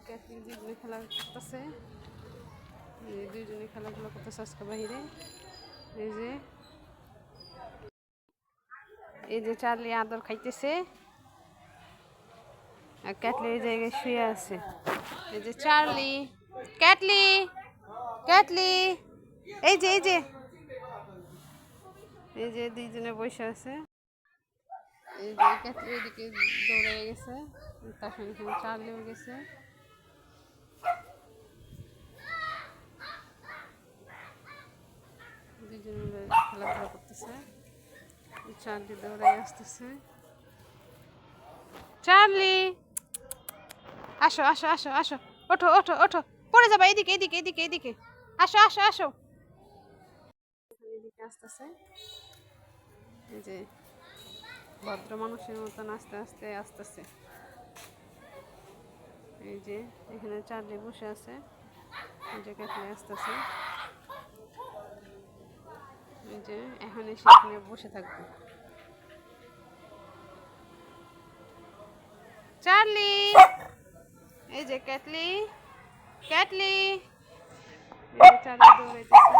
ক্যাটলি দুজনে খেলা করতেছে, দুজনে খেলাধুলা করতেছে আজকে বাহিরে। এই যে চার্লি আদর খাইতেছে আর ক্যাটলি এই জায়গায় শুয়ে আছে। এই যে চার্লি, ক্যাটলি, ক্যাটলি, এই যে এই যে দুইজনে বসে আছে। এই যে ক্যাটলি এদিকে দৌড়ে গেছে, তার সঙ্গে সঙ্গে চার্লিও গেছে। দুজন মিলে খেলাধুলা করতেছে। চার্লি দৌড়াই আসতেছে। চার্লি, আসো আসো আসো আসো, ওঠো ওঠো ওঠো, পড়ে যাবা। এদিকে এদিকে এদিকে এদিকে, আসো আসো আসো। এদিকে আসতেছে, এই যে ভদ্র মানুষের মতন আস্তে আস্তে আসতেছে। এই যে এখানে চার্লি বসে আছে, এই যে ক্যাটলি আসতেছে। এই যে এখন এসে এখানে বসে থাকবে। চার্লি, এই যে ক্যাটলি, ক্যাটলি, চার্লি দৌড়াইতেছে।